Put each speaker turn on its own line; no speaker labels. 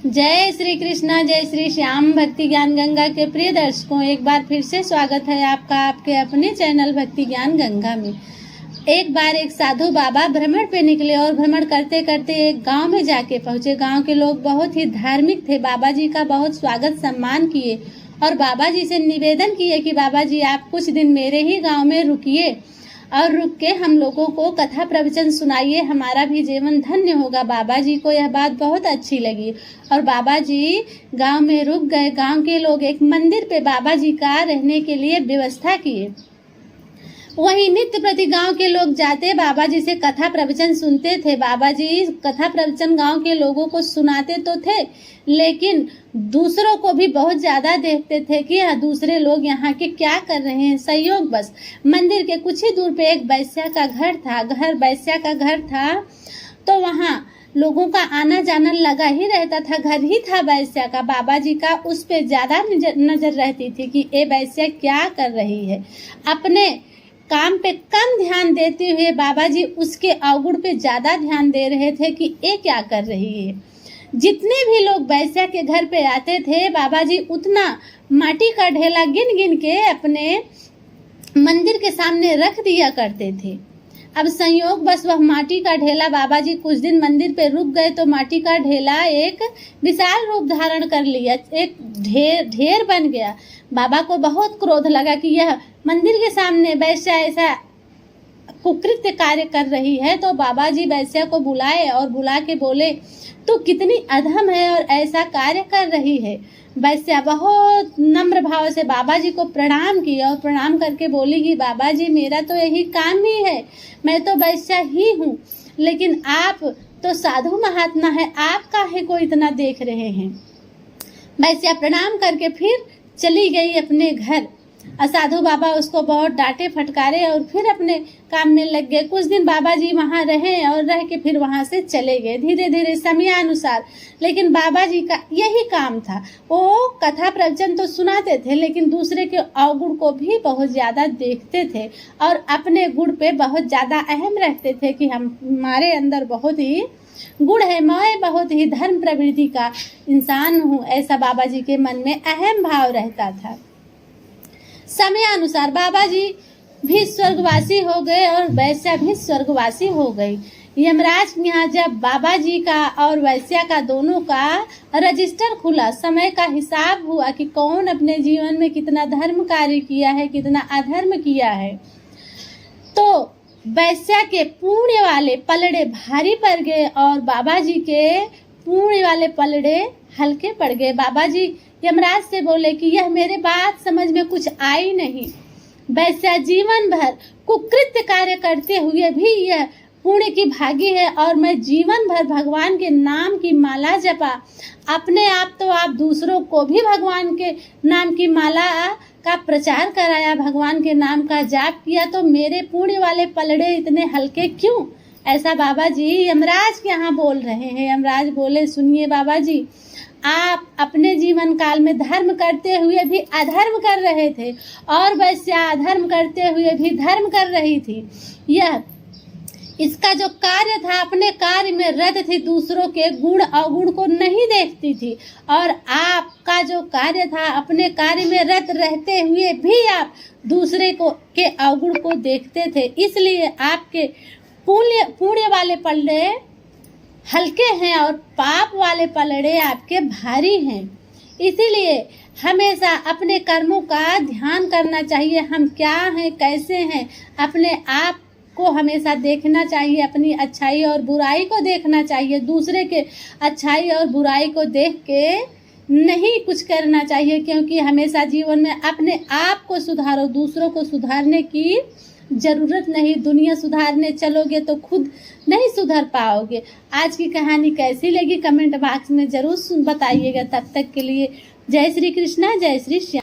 जय श्री कृष्णा, जय श्री श्याम। भक्ति ज्ञान गंगा के प्रिय दर्शकों, एक बार फिर से स्वागत है आपका आपके अपने चैनल भक्ति ज्ञान गंगा में। एक बार एक साधु बाबा भ्रमण पे निकले और भ्रमण करते करते एक गांव में जाके पहुंचे। गांव के लोग बहुत ही धार्मिक थे, बाबा जी का बहुत स्वागत सम्मान किए और बाबा जी से निवेदन किए कि बाबा जी आप कुछ दिन मेरे ही गाँव में रुकिए और रुक के हम लोगों को कथा प्रवचन सुनाइए, हमारा भी जीवन धन्य होगा। बाबा जी को यह बात बहुत अच्छी लगी और बाबा जी गांव में रुक गए। गांव के लोग एक मंदिर पे बाबा जी का रहने के लिए व्यवस्था किए। वहीं नित्य प्रति गांव के लोग जाते, बाबा जी से कथा प्रवचन सुनते थे। बाबा जी कथा प्रवचन गांव के लोगों को सुनाते तो थे, लेकिन दूसरों को भी बहुत ज्यादा देखते थे कि दूसरे लोग यहाँ के क्या कर रहे हैं। संयोग बस मंदिर के कुछ ही दूर पे एक वैश्या का घर था। वैश्या का घर था तो वहाँ लोगों का आना जाना लगा ही रहता था। घर ही था वैश्या का। बाबा जी का उस पे ज्यादा नजर रहती थी कि ये वैश्या क्या कर रही है। अपने काम पे कम ध्यान देते हुए बाबा जी उसके अवगुण पे ज्यादा ध्यान दे रहे थे कि ये क्या कर रही है। जितने भी लोग वैश्या के घर पे आते थे, बाबा जी उतना माटी का ढेला गिन गिन के अपने मंदिर के सामने रख दिया करते थे। अब संयोग बस वह माटी का ढेला, बाबा जी कुछ दिन मंदिर पे रुक गए तो माटी का ढेला एक विशाल रूप धारण कर लिया, एक ढेर बन गया। बाबा को बहुत क्रोध लगा कि यह मंदिर के सामने वैश्या ऐसा कुकृत्य कार्य कर रही है। तो बाबा जी वैश्या को बुलाए और बुला के बोले, तू कितनी अधम है और ऐसा कार्य कर रही है। वैश्या बहुत नम्र भाव से बाबा जी को प्रणाम किया और प्रणाम करके बोली कि बाबा जी मेरा तो यही काम ही है, मैं तो वैश्या ही हूँ, लेकिन आप तो साधु महात्मा है, आप काहे को इतना देख रहे हैं। वैश्या प्रणाम करके फिर चली गई अपने घर। साधु बाबा उसको बहुत डांटे फटकारे और फिर अपने काम में लग गए। कुछ दिन बाबा जी वहाँ रहे और रह के फिर वहाँ से चले गए धीरे धीरे समयानुसार। लेकिन बाबा जी का यही काम था, वो कथा प्रवचन तो सुनाते थे लेकिन दूसरे के अवगुण को भी बहुत ज्यादा देखते थे और अपने गुण पे बहुत ज्यादा अहम रखते थे कि हमारे अंदर बहुत ही गुण है, मैं बहुत ही धर्म प्रवृत्ति का इंसान हूँ, ऐसा बाबा जी के मन में अहम भाव रहता था। समयानुसार बाबा जी भी स्वर्गवासी हो गए और वैश्या भी स्वर्गवासी हो गई। यमराज के यहाँ जब बाबा जी का और वैश्या का दोनों का रजिस्टर खुला, समय का हिसाब हुआ कि कौन अपने जीवन में कितना धर्म कार्य किया है, कितना अधर्म किया है, तो वैश्या के पुण्य वाले पलड़े भारी पड़ गए और बाबा जी के पुण्य वाले पलड़े हल्के पड़ गए। बाबा जी यमराज से बोले कि यह मेरे बात समझ में कुछ आई नहीं। वैश्या जीवन भर कुकृत्य कार्य करते हुए भी यह पुण्य की भागी है और मैं जीवन भर भगवान के नाम की माला जपा। अपने आप तो आप दूसरों को भी भगवान के नाम की माला का प्रचार कराया, भगवान के नाम का जाप किया, तो मेरे पुण्य वाले पलड़े इतने हल्के क्यों। ऐसा बाबा जी यमराज के यहाँ बोल रहे हैं। यमराज बोले, सुनिए बाबा जी, आप अपने जीवन काल में धर्म करते हुए भी अधर्म कर रहे थे और वैश्या अधर्म करते हुए भी धर्म कर रही थी। यह इसका जो कार्य था अपने कार्य में रत थी, दूसरों के गुण अवगुण को नहीं देखती थी और आपका जो कार्य था अपने कार्य में रत रहते हुए भी आप दूसरे को के अवगुण को देखते थे। इसलिए आपके पुण्य वाले पलड़े हल्के हैं और पाप वाले पलड़े आपके भारी हैं। इसीलिए हमेशा अपने कर्मों का ध्यान करना चाहिए, हम क्या हैं, कैसे हैं, अपने आप को हमेशा देखना चाहिए, अपनी अच्छाई और बुराई को देखना चाहिए। दूसरे के अच्छाई और बुराई को देख के नहीं कुछ करना चाहिए, क्योंकि हमेशा जीवन में अपने आप को सुधारो, दूसरों को सुधारने की जरूरत नहीं। दुनिया सुधारने चलोगे तो खुद नहीं सुधर पाओगे। आज की कहानी कैसी लगी कमेंट बॉक्स में जरूर बताइएगा। तब तक के लिए जय श्री कृष्णा, जय श्री श्याम।